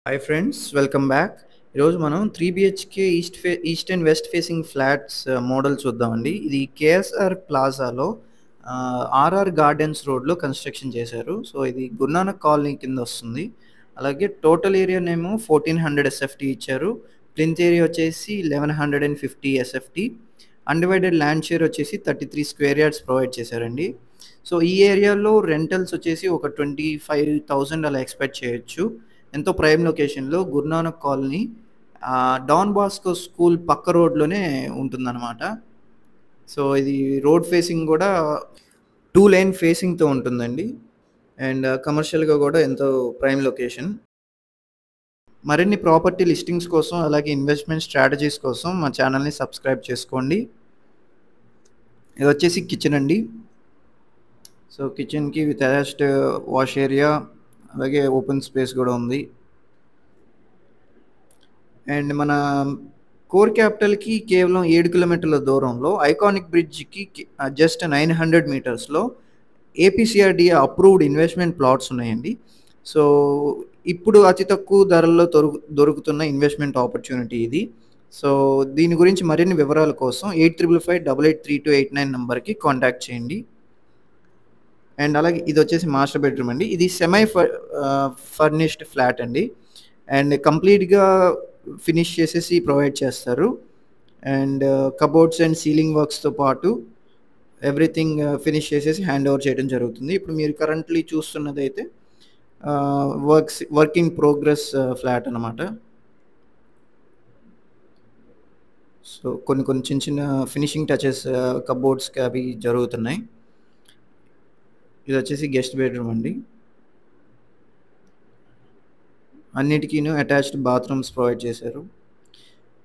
Hi friends, welcome back. ఈరోజు మనం 3 BHK east and west facing flats model చూద్దామండి. ఇది కేఎస్ఆర్ ప్లాజాలో ఆర్ఆర్ గార్డెన్స్ రోడ్లో కన్స్ట్రక్షన్ చేశారు. సో ఇది గురునానక్ కాలనీ కింద వస్తుంది. అలాగే టోటల్ ఏరియా నేమో 1400 SFT ఇచ్చారు. ప్లింత్ ఏరియా వచ్చేసి 1150 SFT. అన్డివైడెడ్ ల్యాండ్ షేర్ వచ్చేసి 33 స్క్వేర్ యార్డ్స్ ప్రొవైడ్ చేశారండి. సో ఈ ఏరియాలో రెంటల్స్ వచ్చేసి ఒక 25,000 అలా ఎక్స్పెక్ట్ చేయొచ్చు. ఎంతో ప్రైమ్ లొకేషన్లో Gurunanak colony, Don Bosco school పక్క రోడ్లోనే ఉంటుందన్నమాట. సో ఇది రోడ్ ఫేసింగ్ కూడా 2 లేన్ ఫేసింగ్తో ఉంటుందండి. అండ్ కమర్షియల్గా కూడా ఎంతో ప్రైమ్ లొకేషన్. మరిన్ని ప్రాపర్టీ లిస్టింగ్స్ కోసం అలాగే ఇన్వెస్ట్మెంట్ స్ట్రాటజీస్ కోసం మా ఛానల్ని సబ్స్క్రైబ్ చేసుకోండి. ఇది వచ్చేసి కిచెన్ అండి. సో కిచెన్కి విత్ అటాచ్డ్ వాష్ ఏరియా అలాగే ఓపెన్ స్పేస్ కూడా ఉంది. అండ్ మన కోర్ క్యాపిటల్కి కేవలం 7 కిలోమీటర్ల దూరంలో ఐకానిక్ బ్రిడ్జ్కి జస్ట్ 900 మీటర్స్లో ఏపీసీఆర్డీఏ అప్రూవ్డ్ ఇన్వెస్ట్మెంట్ ప్లాట్స్ ఉన్నాయండి. సో ఇప్పుడు అతి తక్కువ ధరల్లో దొరుకుతున్న ఇన్వెస్ట్మెంట్ ఆపర్చునిటీ ఇది. సో దీని గురించి మరిన్ని వివరాల కోసం 8555883289 నెంబర్కి కాంటాక్ట్ చేయండి. అండ్ అలాగే ఇది వచ్చేసి మాస్టర్ బెడ్రూమ్ అండి. ఇది సెమీ ఫర్నిష్డ్ ఫ్లాట్ అండి. అండ్ కంప్లీట్గా ఫినిష్ చేసేసి ప్రొవైడ్ చేస్తారు. అండ్ కబోర్డ్స్ అండ్ సీలింగ్ వర్క్స్తో పాటు ఎవ్రీథింగ్ ఫినిష్ చేసేసి హ్యాండ్ ఓవర్ చేయడం జరుగుతుంది. ఇప్పుడు మీరు కరెంట్లీ చూస్తున్నది అయితే వర్క్ ఇన్ ప్రోగ్రెస్ ఫ్లాట్ అన్నమాట. సో కొన్ని చిన్న చిన్న ఫినిషింగ్ టచెస్ కబోర్డ్స్కి అవి జరుగుతున్నాయి. ఇది వచ్చేసి గెస్ట్ బెడ్రూమ్ అండి. అన్నిటికీను అటాచ్డ్ బాత్రూమ్స్ ప్రొవైడ్ చేశారు.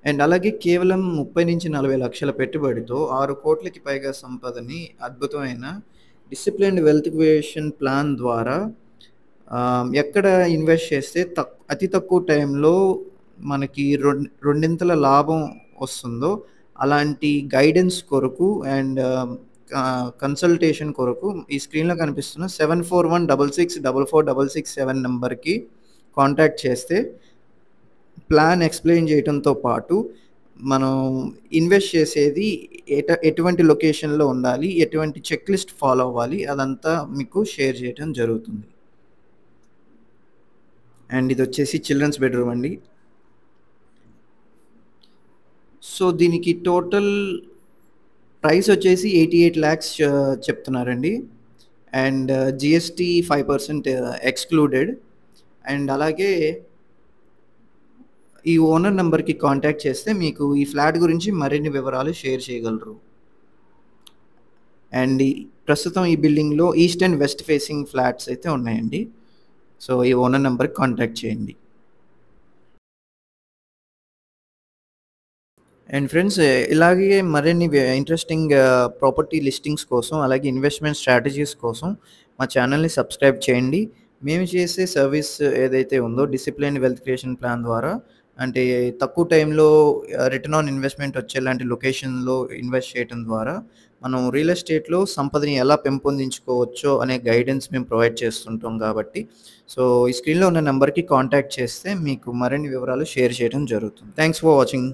అండ్ అలాగే కేవలం 30-40 లక్షల పెట్టుబడితో 6 కోట్లకి పైగా సంపదని అద్భుతమైన డిసిప్లిన్డ్ వెల్త్ క్రియేషన్ ప్లాన్ ద్వారా ఎక్కడ ఇన్వెస్ట్ చేస్తే అతి తక్కువ టైంలో మనకి రెండింతల లాభం వస్తుందో అలాంటి గైడెన్స్ కొరకు అండ్ కన్సల్టేషన్ కొరకు ఈ స్క్రీన్లో కనిపిస్తున్న 7416644667 నెంబర్కి కాంటాక్ట్ చేస్తే ప్లాన్ ఎక్స్ప్లెయిన్ చేయడంతో పాటు మనం ఇన్వెస్ట్ చేసేది ఎటువంటి లొకేషన్లో ఉండాలి, ఎటువంటి చెక్ లిస్ట్ ఫాలో అవ్వాలి, అదంతా మీకు షేర్ చేయడం జరుగుతుంది. అండ్ ఇది వచ్చేసి చిల్డ్రన్స్ బెడ్రూమ్ అండి. సో దీనికి టోటల్ ప్రైస్ వచ్చేసి 88 lakhs చెప్తున్నారండి. And GST 5% excluded. అండ్ అలాగే ఈ ఓనర్ నెంబర్కి కాంటాక్ట్ చేస్తే మీకు ఈ ఫ్లాట్ గురించి మరిన్ని వివరాలు షేర్ చేయగలరు. అండ్ ప్రస్తుతం ఈ బిల్డింగ్లో east and west facing flats అయితే ఉన్నాయండి. సో ఈ ఓనర్ నెంబర్కి కాంటాక్ట్ చేయండి. అండ్ ఫ్రెండ్స్, ఇలాగే మరిన్ని ఇంట్రెస్టింగ్ ప్రాపర్టీ లిస్టింగ్స్ కోసం అలాగే ఇన్వెస్ట్మెంట్ స్ట్రాటజీస్ కోసం మా ఛానల్ని సబ్స్క్రైబ్ చేయండి. మేము చేసే సర్వీస్ ఏదైతే ఉందో డిసిప్లిన్ వెల్త్ క్రియేషన్ ప్లాన్ ద్వారా, అంటే తక్కువ టైంలో రిటర్న్ ఆన్ ఇన్వెస్ట్మెంట్ వచ్చేలాంటి లొకేషన్లో ఇన్వెస్ట్ చేయడం ద్వారా మనం రియల్ ఎస్టేట్లో సంపదని ఎలా పెంపొందించుకోవచ్చో అనే గైడెన్స్ మేము ప్రొవైడ్ చేస్తుంటాం. కాబట్టి సో ఈ స్క్రీన్లో ఉన్న నెంబర్కి కాంటాక్ట్ చేస్తే మీకు మరిన్ని వివరాలు షేర్ చేయడం జరుగుతుంది. Thanks for watching.